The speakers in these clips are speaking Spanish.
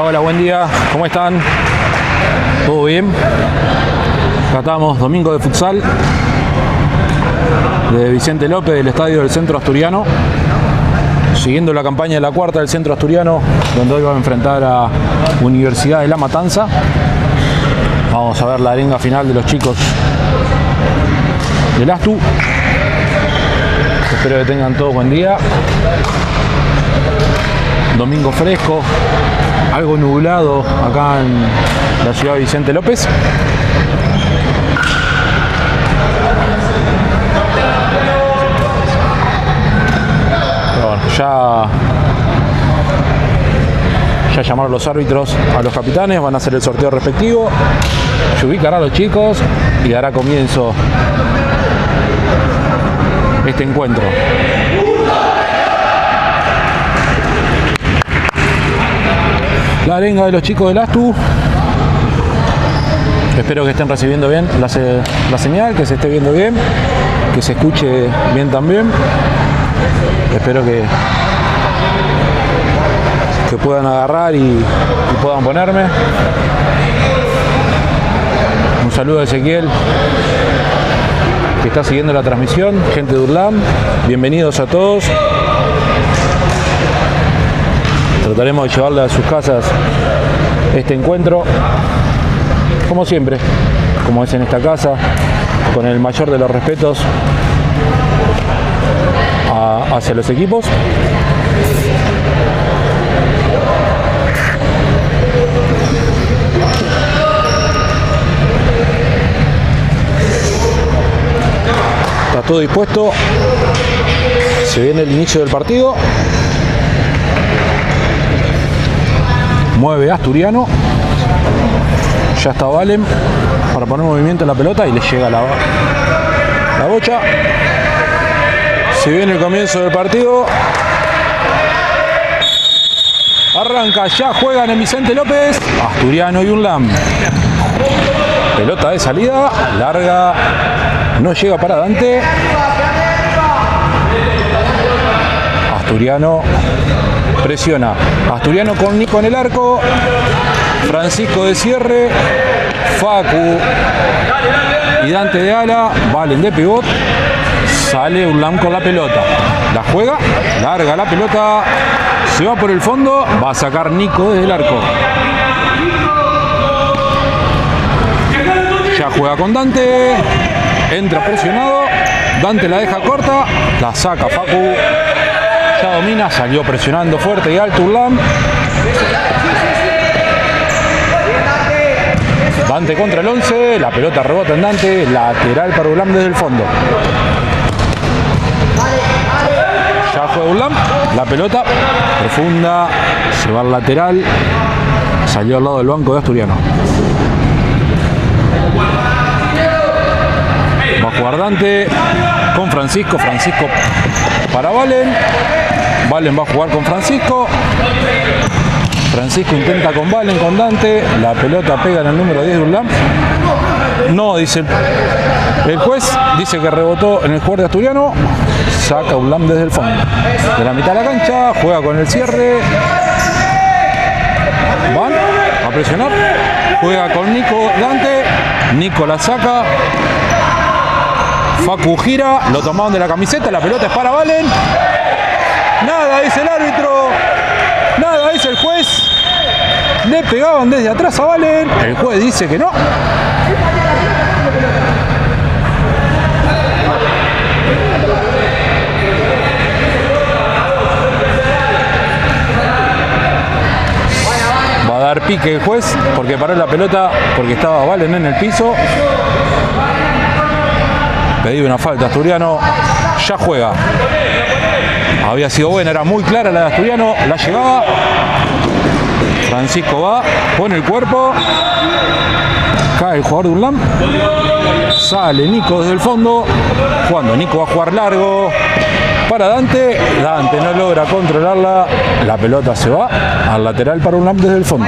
Hola, buen día, ¿cómo están? ¿Todo bien? Acá estamos, domingo de futsal de Vicente López del estadio del Centro Asturiano, siguiendo la campaña de la cuarta del Centro Asturiano, donde hoy va a enfrentar a Universidad de La Matanza. Vamos a ver la arenga final de los chicos del Astu. Espero que tengan todos buen día. Domingo fresco, algo nublado acá en la ciudad de Vicente López. Pero bueno, ya llamaron los árbitros a los capitanes, van a hacer el sorteo respectivo, se ubicarán a los chicos y dará comienzo este encuentro. La arenga de los chicos del Astu. Espero que estén recibiendo bien la señal, que se esté viendo bien, que se escuche bien también. Espero que puedan agarrar y puedan ponerme. Un saludo a Ezequiel, que está siguiendo la transmisión. Gente de Urlam, bienvenidos a todos. Trataremos de llevarle a sus casas este encuentro, como siempre, como es en esta casa, con el mayor de los respetos hacia los equipos. Está todo dispuesto. Se viene el inicio del partido. Mueve Asturiano. Ya está Valen para poner movimiento en la pelota y le llega la bocha. Se viene el comienzo del partido. Arranca, ya juegan en Vicente López Asturiano y Urlam. Pelota de salida, larga, no llega para Dante. Asturiano presiona. Asturiano con Nico en el arco. Francisco de cierre. Facu y Dante de ala. Valen de pivot. Sale Urlam con la pelota. La juega. Larga la pelota. Se va por el fondo. Va a sacar Nico desde el arco. Ya juega con Dante. Entra presionado. Dante la deja corta. La saca Facu. Ya domina, salió presionando fuerte y alto Urlam. Dante contra el 11, la pelota rebota en Dante, lateral para Urlam desde el fondo. Ya juega Urlam, la pelota profunda, se va al lateral, salió al lado del banco de Asturiano. Va a jugar Dante con Francisco, Francisco para Valen. Valen va a jugar con Francisco. Francisco intenta con Valen, con Dante. La pelota pega en el número 10 de Urlam. No, dice el juez. Dice que rebotó en el jugador de Asturiano. Saca Urlam desde el fondo. De la mitad de la cancha. Juega con el cierre. Van a presionar. Juega con Nico Dante. Nico la saca. Facu gira. Lo tomaron de la camiseta. La pelota es para Valen. Nada, dice el árbitro. Nada, dice el juez. Le pegaban desde atrás a Valen. El juez dice que no. Va a dar pique el juez porque paró la pelota porque estaba Valen en el piso. Pedido una falta Asturiano. Ya juega. Había sido buena, era muy clara la de Asturiano, la llevaba. Francisco va, pone el cuerpo. Cae el jugador de Urlam. Sale Nico desde el fondo. Jugando, Nico va a jugar largo. Para Dante. Dante no logra controlarla. La pelota se va al lateral para Urlam desde el fondo.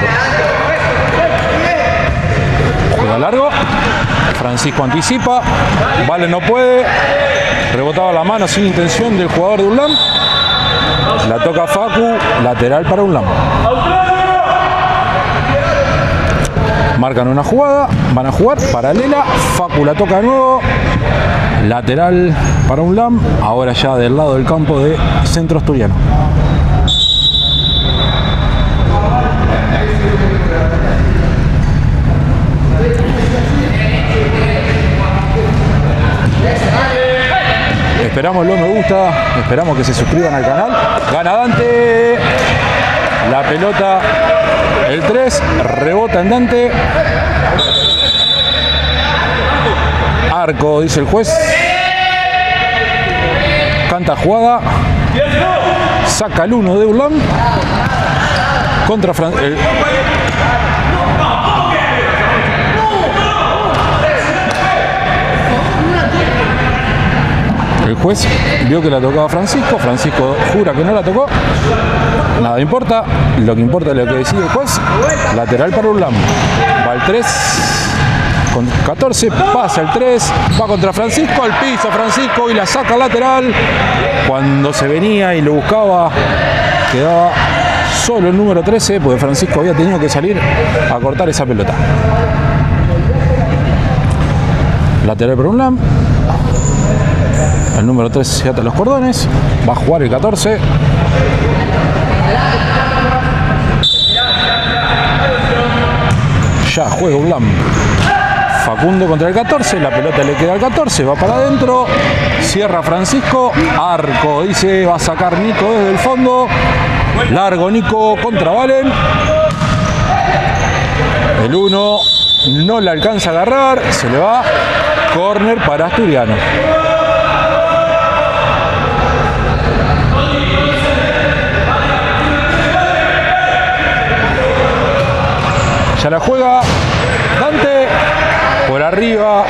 Juega largo. Francisco anticipa. Vale no puede. Rebotaba la mano sin intención del jugador de Urlam. La toca Facu, lateral para Urlam. Marcan una jugada, van a jugar paralela. Facu la toca de nuevo. Lateral para UNLAM. Ahora ya del lado del campo de Centro Asturiano. Esperamos los me gusta, esperamos que se suscriban al canal. Gana Dante. La pelota, el 3, rebota en Dante. Arco, dice el juez. Canta jugada. Saca el 1 de UNLAM. Contra el juez vio que la tocaba Francisco. Francisco jura que no la tocó. Nada importa. Lo que importa es lo que decide el juez. Lateral para UNLAM. Va el 3. Con 14. Pasa el 3. Va contra Francisco. Al piso Francisco y la saca lateral. Cuando se venía y lo buscaba, quedaba solo el número 13. Porque Francisco había tenido que salir a cortar esa pelota. Lateral para UNLAM. El número 3 se ata los cordones. Va a jugar el 14. Ya juega UNLAM. Facundo contra el 14. La pelota le queda al 14. Va para adentro. Cierra Francisco. Arco. Dice, va a sacar Nico desde el fondo. Largo Nico contra Valen. El 1 no le alcanza a agarrar. Se le va. Córner para Asturiano. Ya la juega Dante. Por arriba.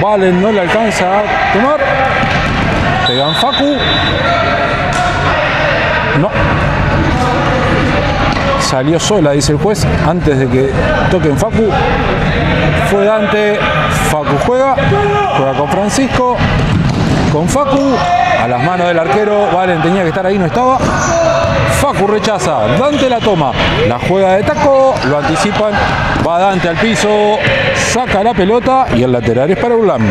Valen no le alcanza a tomar. Pegan Facu. No. Salió sola, dice el juez, antes de que toquen Facu. Fue Dante. Facu juega. Juega con Francisco. Con Facu. A las manos del arquero. Valen tenía que estar ahí, no estaba. Facu rechaza, Dante la toma, la juega de taco, lo anticipan, va Dante al piso, saca la pelota y el lateral es para UNLAM.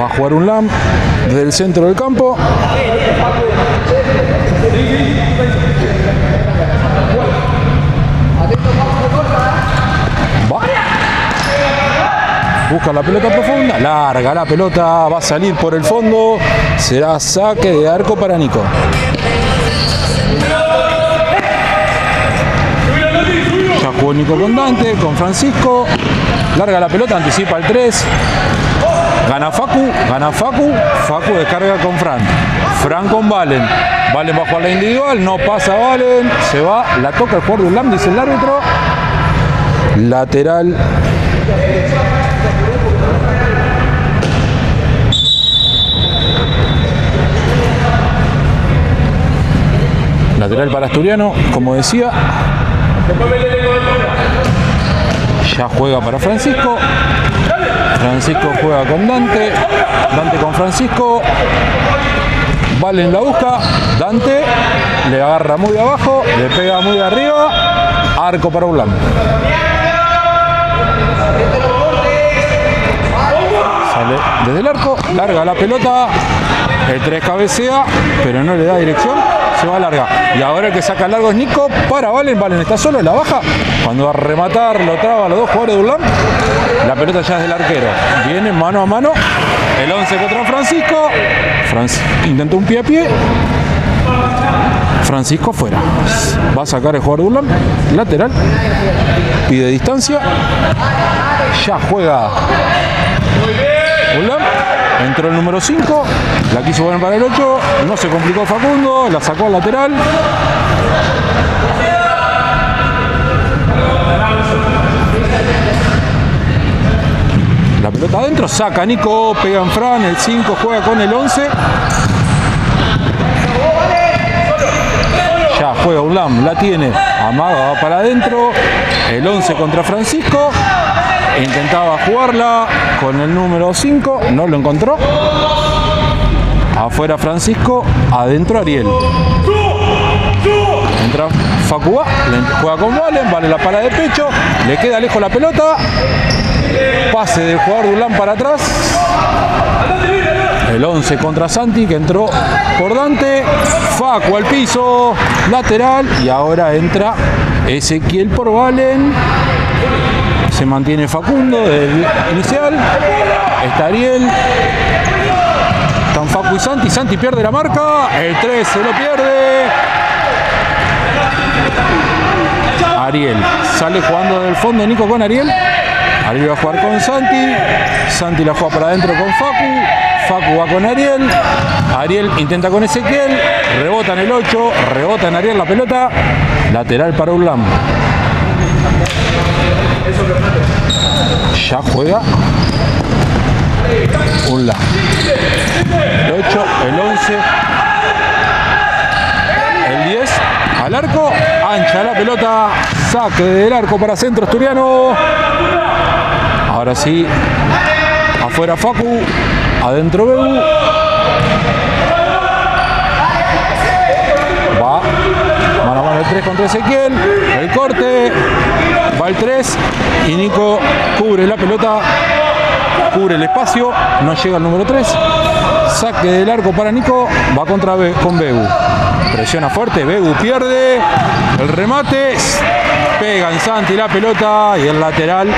Va a jugar UNLAM desde el centro del campo. Busca la pelota profunda, larga la pelota, va a salir por el fondo, será saque de arco para Nico. Ya jugó Nico con Dante, con Francisco, larga la pelota, anticipa el 3, gana Facu, Facu descarga con Fran con Valen, Valen va a jugar la individual, no pasa Valen, se va, la toca el jugador de UNLAM, dice el árbitro, lateral. Lateral para Asturiano, como decía. Ya juega para Francisco. Francisco juega con Dante. Dante con Francisco. Valen la busca. Dante le agarra muy de abajo. Le pega muy de arriba. Arco para UNLAM. Sale desde el arco. Larga la pelota. El 3 cabecea, pero no le da dirección. Se va larga. Y ahora el que saca largo es Nico para Valen. Valen está solo, la baja. Cuando va a rematar, lo traba a los dos jugadores de UNLAM. La pelota ya es del arquero. Viene mano a mano. El 11 contra Francisco. Intentó un pie a pie. Francisco fuera. Va a sacar el jugador de UNLAM. Lateral. Pide distancia. Ya juega UNLAM. Entró el número 5, la quiso poner para el 8, no se complicó Facundo, la sacó al lateral. La pelota adentro, saca Nico, pega en Fran, el 5 juega con el 11. Ya juega UNLAM, la tiene, amaga, va para adentro, el 11 contra Francisco. Intentaba jugarla con el número 5, no lo encontró. Afuera Francisco, adentro Ariel. Entra Facu, juega con Valen, Vale la pala de pecho, le queda lejos la pelota. Pase del jugador de Urlán para atrás. El 11 contra Santi, que entró por Dante. Facu al piso, lateral. Y ahora entra Ezequiel por Valen. Se mantiene Facundo del inicial. Está Ariel. Están Facu y Santi. Santi pierde la marca. El 3 se lo pierde. Ariel sale jugando del fondo. Nico con Ariel. Ariel va a jugar con Santi. Santi la juega para adentro con Facu. Facu va con Ariel. Ariel intenta con Ezequiel. Rebota en el 8. Rebota en Ariel la pelota. Lateral para Urlán. Ya juega Urlán. El 8, el 11. El 10. Al arco. Ancha la pelota. Saque del arco para Centro Asturiano. Ahora sí. Afuera Facu. Adentro Begu. Va. Mano a mano el 3 contra Ezequiel. El corte. Va el 3. Y Nico cubre la pelota. Cubre el espacio. No llega el número 3. Saque del arco para Nico. Va con Begu. Presiona fuerte. Begu pierde. El remate. Pega en Santi la pelota. Y el lateral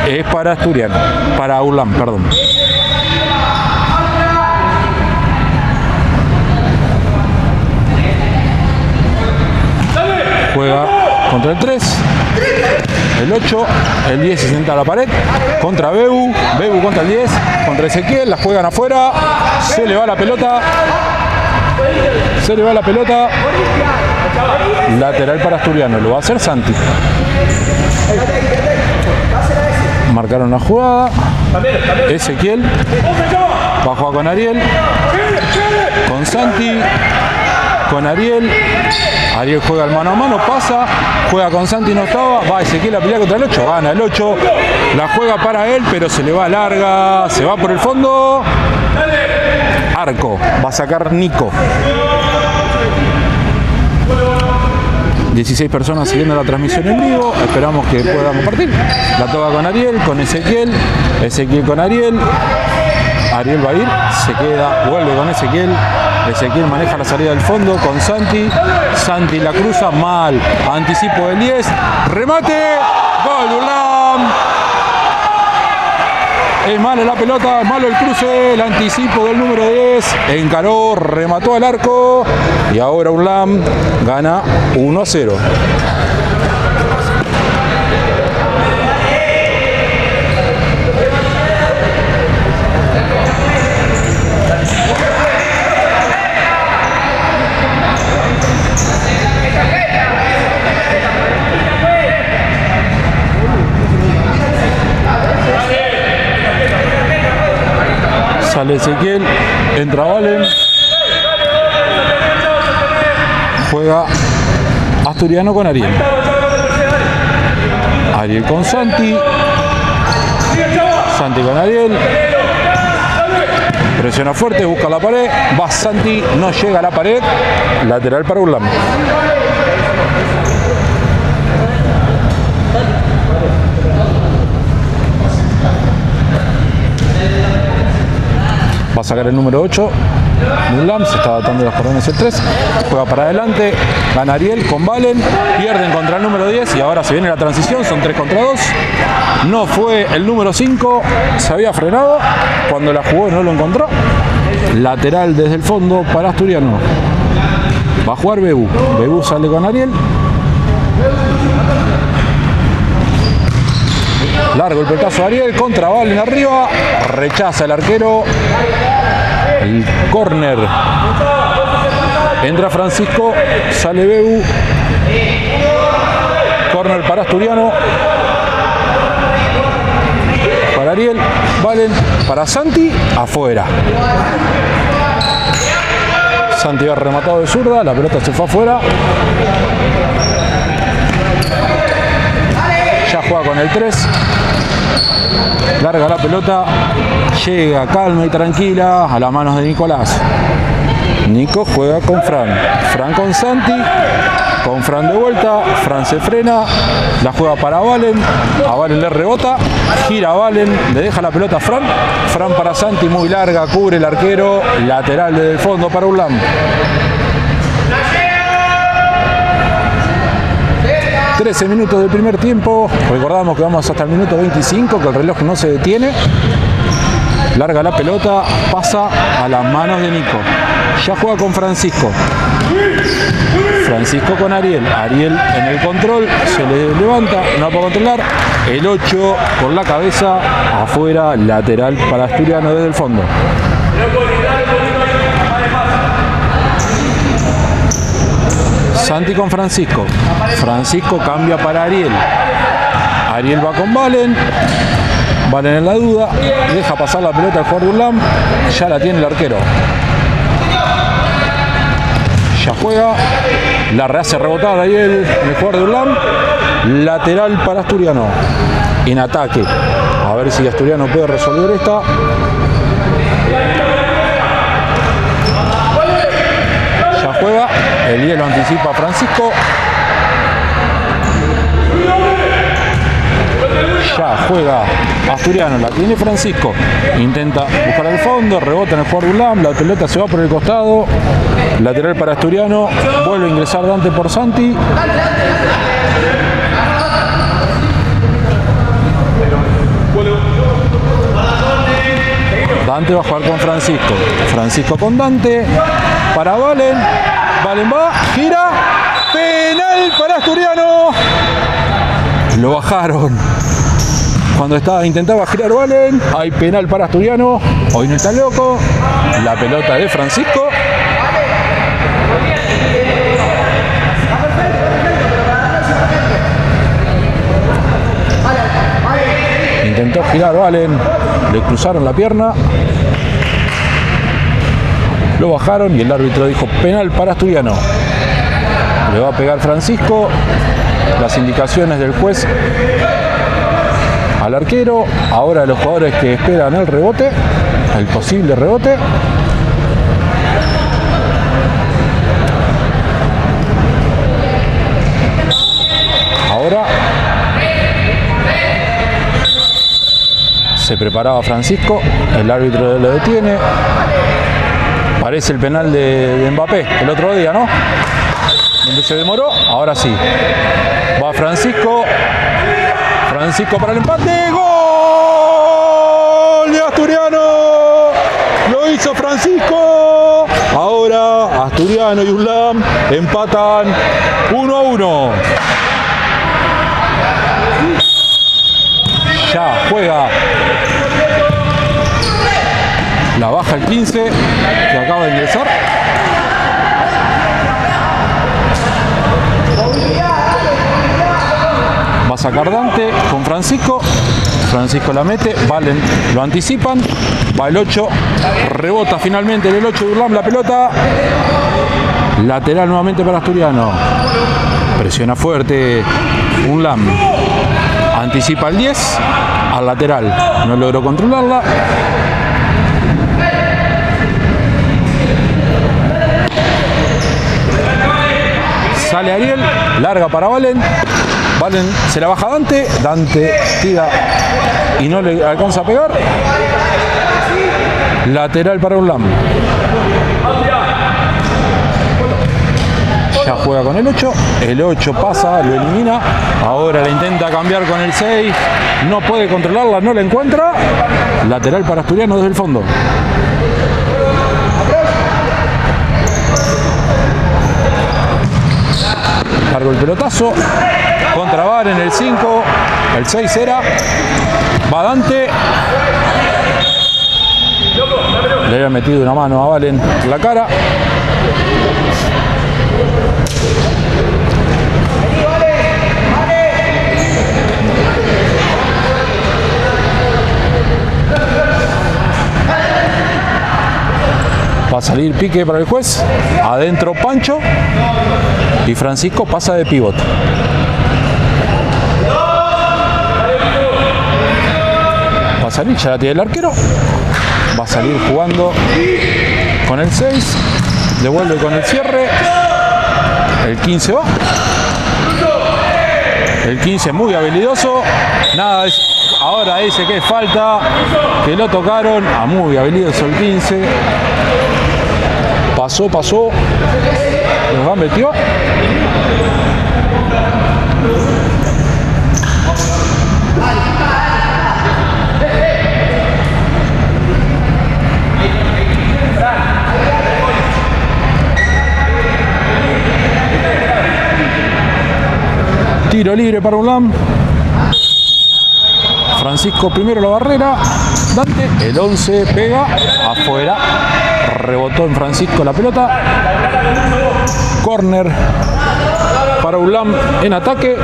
es para Asturiano. Para Urlán, perdón. Juega contra el 3, el 8, el 10 se sienta a la pared, contra Begu, Begu contra el 10, contra Ezequiel, la juegan afuera, se le va la pelota, lateral para Asturiano, lo va a hacer Santi. Marcaron la jugada, Ezequiel, va a jugar con Ariel, con Santi, con Ariel. Ariel juega el mano a mano, pasa, juega con Santi, no estaba, va Ezequiel a pelear contra el 8, gana el 8, la juega para él, pero se le va larga, se va por el fondo. Arco, va a sacar Nico. 16 personas siguiendo la transmisión en vivo, esperamos que puedan compartir. La toca con Ariel, con Ezequiel, Ezequiel con Ariel. Ariel va a ir, se queda, vuelve con Ezequiel. Ezequiel maneja la salida del fondo con Santi. Santi la cruza, mal. Anticipo del 10. Remate. Gol de Urlán. Es malo la pelota, es malo el cruce. El anticipo del número 10. Encaró, remató al arco. Y ahora Urlán gana 1-0. Sale Ezequiel, entra Valen, juega Asturiano con Ariel. Ariel con Santi, Santi con Ariel, presiona fuerte, busca la pared, va Santi, no llega a la pared, lateral para Urlán. Va a sacar el número 8, Urlán, se está adaptando los cordones el 3, juega para adelante, gana Ariel con Valen, pierden contra el número 10 y ahora se viene la transición, son 3 contra 2, no fue el número 5, se había frenado, cuando la jugó no lo encontró, lateral desde el fondo para Asturiano, va a jugar Begu, Begu sale con Ariel, largo el pelotazo de Ariel, contra Valen arriba, rechaza el arquero, el córner, entra Francisco, sale Begu, córner para Asturiano, para Ariel, Valen, para Santi, afuera. Santi va rematado de zurda, la pelota se fue afuera. Ya juega con el 3. Larga la pelota. Llega calma y tranquila a las manos de Nicolás. Nico juega con Fran. Fran con Santi. Con Fran de vuelta. Fran se frena. La juega para Valen. A Valen le rebota. Gira a Valen. Le deja la pelota a Fran. Fran para Santi. Muy larga. Cubre el arquero. Lateral desde el fondo para Urlán. 13 minutos del primer tiempo. Recordamos que vamos hasta el minuto 25. Que el reloj no se detiene. Larga la pelota, pasa a las manos de Nico. Ya juega con Francisco. Francisco con Ariel. Ariel en el control, se le levanta, no puede controlar. El 8 con la cabeza, afuera, lateral para Asturiano desde el fondo. Santi con Francisco. Francisco cambia para Ariel. Ariel va con Valen. Valen en la duda, deja pasar la pelota al jugador de Urlán, ya la tiene el arquero. Ya juega, la rehace rebotar ahí el jugador de Urlán, lateral para Asturiano, en ataque. A ver si Asturiano puede resolver esta. Ya juega, el hielo anticipa a Francisco. Ya juega Asturiano, la tiene Francisco, intenta buscar al fondo, rebota en el jugador Urlán, la pelota se va por el costado, lateral para Asturiano, vuelve a ingresar Dante por Santi. Dante va a jugar con Francisco, Francisco con Dante, para Valen, Valen va, gira, penal para Asturiano, lo bajaron. Cuando intentaba girar Valen, hay penal para Asturiano. Hoy no está loco. La pelota de Francisco. Intentó girar Valen. Le cruzaron la pierna. Lo bajaron y el árbitro dijo penal para Asturiano. Le va a pegar Francisco. Las indicaciones del juez al arquero, ahora los jugadores que esperan el rebote, el posible rebote. Ahora se preparaba Francisco, el árbitro lo detiene. Parece el penal de Mbappé el otro día, ¿no? Donde se demoró, ahora sí. Va Francisco. Francisco para el empate. ¡Gol de Asturiano! Lo hizo Francisco. Ahora Asturiano y Urlán empatan 1-1. Ya juega. La baja el 15 que acaba de ingresar. Va a sacar Dante con Francisco. Francisco la mete. Valen lo anticipan. Va el 8. Rebota finalmente en el 8 de Urlán la pelota. Lateral nuevamente para Asturiano. Presiona fuerte Urlán. Anticipa el 10. Al lateral. No logró controlarla. Sale Ariel. Larga para Valen. Valen se la baja a Dante. Dante tira y no le alcanza a pegar. Lateral para Urlán. Ya juega con el 8. El 8 pasa, lo elimina. Ahora le intenta cambiar con el 6. No puede controlarla, no la encuentra. Lateral para Asturiano desde el fondo. Largo el pelotazo. Contra Valen en el 5. El 6 era. Va Dante. Le había metido una mano a Valen en la cara. Va a salir pique para el juez. Adentro Pancho. Y Francisco pasa de pívot. Va a salir, ya la tiene el arquero. Va a salir jugando con el 6. devuelve con el cierre. El 15 va. El 15 muy habilidoso. Nada, ahora dice que es falta, que lo tocaron. Muy habilidoso el 15. Pasó. Los va, metió. Tiro libre para UNLAM. Francisco primero la barrera. Dante, el 11 pega afuera. Rebotó en Francisco la pelota. Corner para UNLAM en ataque.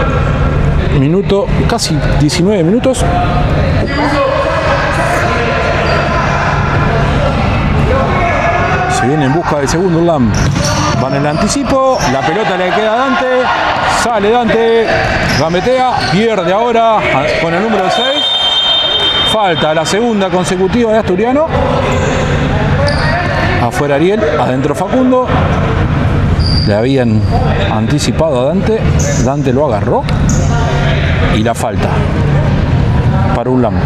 Minuto, casi 19 minutos. Se viene en busca del segundo UNLAM. Van en el anticipo. La pelota le queda a Dante. Sale Dante. Gambetea. Pierde ahora con el número 6. Falta la segunda consecutiva de Asturiano. Afuera Ariel. Adentro Facundo. Le habían anticipado a Dante. Dante lo agarró. Y la falta para UNLAM.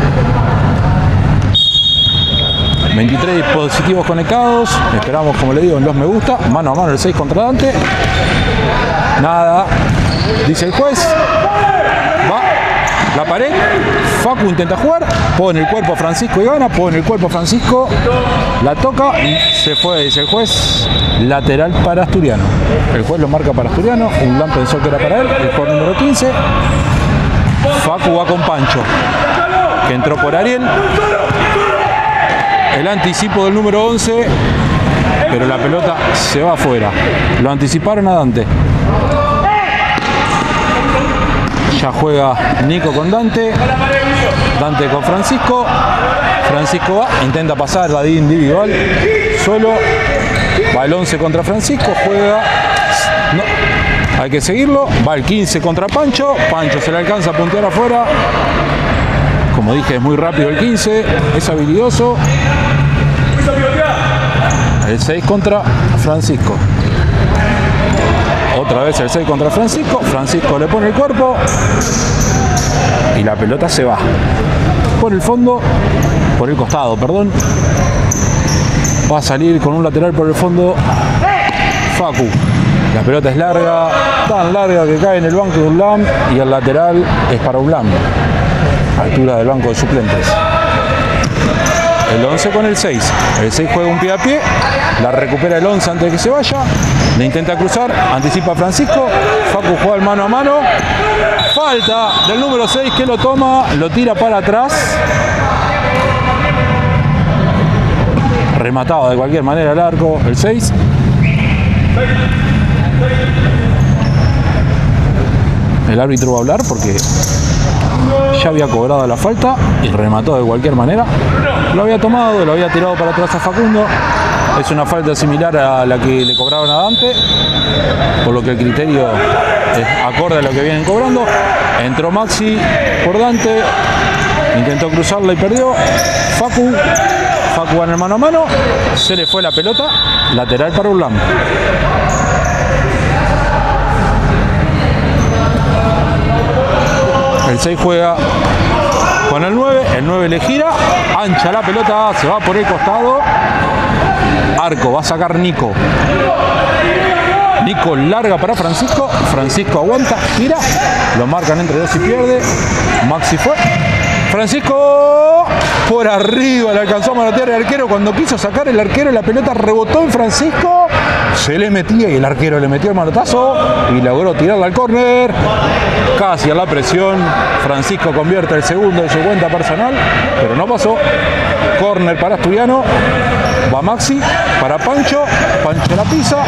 23 dispositivos conectados. Esperamos, como le digo, en los me gusta. Mano a mano el 6 contra Dante. Nada, dice el juez. Va la pared. Facu intenta jugar. Pone el cuerpo Francisco y gana. Pone el cuerpo Francisco. La toca. Se fue, dice el juez. Lateral para Asturiano. El juez lo marca para Asturiano. UNLAM pensó que era para él. El jugador número 15. Facu va con Pancho, que entró por Ariel. El anticipo del número 11, pero la pelota se va afuera. Lo anticiparon a Dante. Ya juega Nico con Dante. Dante con Francisco. Francisco va, intenta pasar la individual. Solo va el 11 contra Francisco. Juega. No, hay que seguirlo. Va el 15 contra Pancho. Pancho se le alcanza a puntear afuera. Como dije, es muy rápido el 15. Es habilidoso. El 6 contra Francisco. Otra vez el 6 contra Francisco. Francisco le pone el cuerpo. Y la pelota se va. Por el fondo. Por el costado, perdón. Va a salir con un lateral por el fondo Facu. La pelota es larga. Tan larga que cae en el banco de UNLAM. Y el lateral es para UNLAM. Altura del banco de suplentes. El 11 con el 6. El 6 juega un pie a pie. La recupera el 11 antes de que se vaya. Le intenta cruzar. Anticipa a Francisco. Facu juega el mano a mano. Falta del número 6 que lo toma. Lo tira para atrás. Rematado de cualquier manera el arco. El 6. El árbitro va a hablar porque ya había cobrado la falta y remató de cualquier manera. Lo había tomado, lo había tirado para atrás a Facundo. Es una falta similar a la que le cobraron a Dante, por lo que el criterio es acorde a lo que vienen cobrando. Entró Maxi por Dante, intentó cruzarla y perdió. Facu en el mano a mano, se le fue la pelota, lateral para UNLAM. El 6 juega con el 9 le gira, ancha la pelota, se va por el costado. Arco, va a sacar Nico. Nico larga para Francisco. Francisco aguanta, gira. Lo marcan entre dos y pierde. Maxi fue. Francisco por arriba, le alcanzó a manotear el arquero. Cuando quiso sacar el arquero, la pelota rebotó en Francisco. Se le metía y el arquero le metió el manotazo y logró tirarla al córner. Casi a la presión. Francisco convierte el segundo de su cuenta personal, pero no pasó. Córner para Asturiano. Va Maxi para Pancho. Pancho la pisa.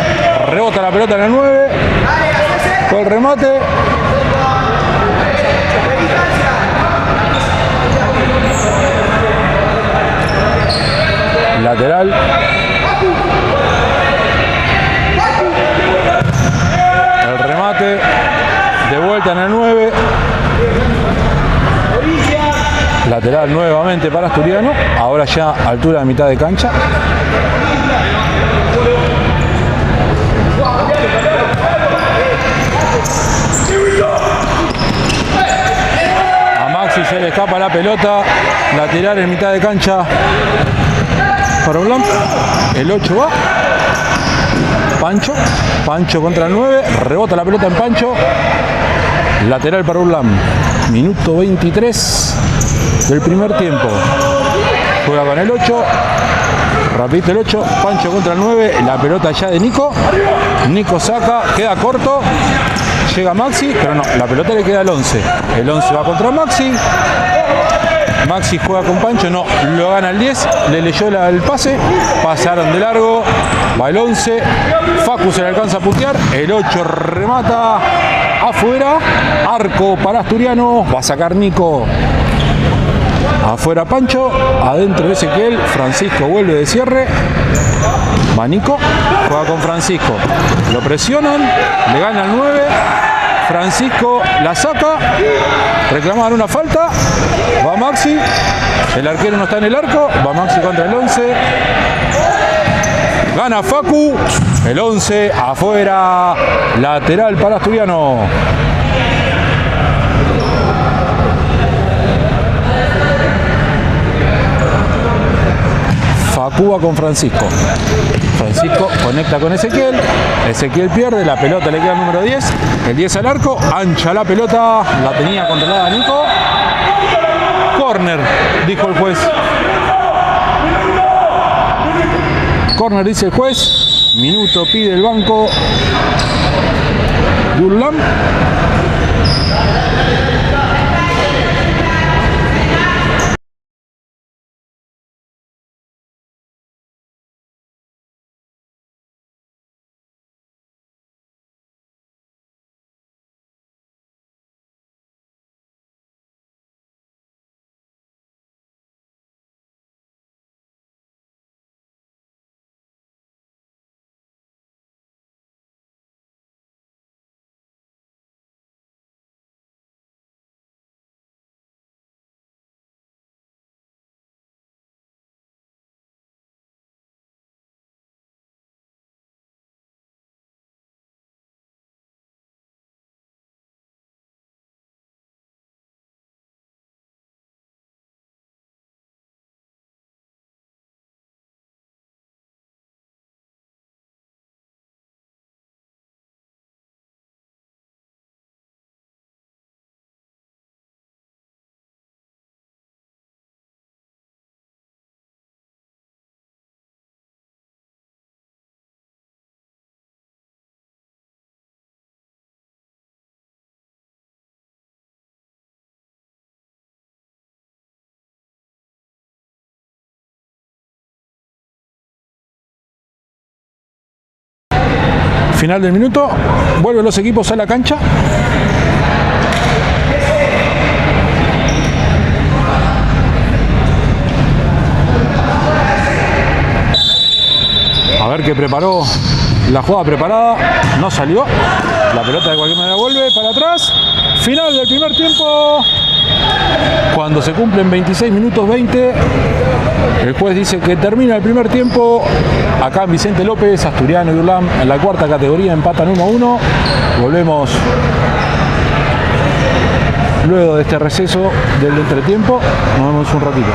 Rebota la pelota en el 9. Fue el remate. Lateral. El remate. De vuelta en el 9. Lateral nuevamente para Asturiano. Ahora ya altura de mitad de cancha. escapa la pelota. Lateral en mitad de cancha para Urlam. El 8 va. Pancho contra el 9. Rebota la pelota en Pancho. Lateral para Urlam. Minuto 23 del primer tiempo. Juega con el 8. Rapidito el 8. Pancho contra el 9. La pelota ya de Nico. Nico saca. Queda corto. Llega Maxi. Pero no. La pelota le queda al 11. El 11 va contra Maxi. Maxi juega con Pancho. No. Lo gana el 10. Le leyó el pase. Pasaron de largo. Va el 11. Facu se le alcanza a putear. El 8 remata. Afuera. Arco para Asturiano. Va a sacar Nico. Afuera Pancho, adentro Ezequiel, Francisco vuelve de cierre, Manico, juega con Francisco, lo presionan, le gana el 9, Francisco la saca, reclamaban una falta, va Maxi, el arquero no está en el arco, va Maxi contra el 11, gana Facu, el 11, afuera, lateral para Asturiano. Facu va con Francisco. Francisco conecta con Ezequiel. Ezequiel pierde, la pelota le queda al número 10. El 10 al arco, ancha la pelota, la tenía controlada Nico. Corner, dijo el juez. Corner dice el juez. Minuto pide el banco. Urlam. Final del minuto, vuelven los equipos a la cancha. A ver qué preparó, la jugada preparada, no salió. La pelota de cualquier manera vuelve para atrás. Final del primer tiempo. Cuando se cumplen 26 minutos 20, el juez dice que termina el primer tiempo. Acá en Vicente López, Asturiano y Urlam en la cuarta categoría empatan 1-1. Volvemos luego de este receso del entretiempo. Nos vemos un ratito.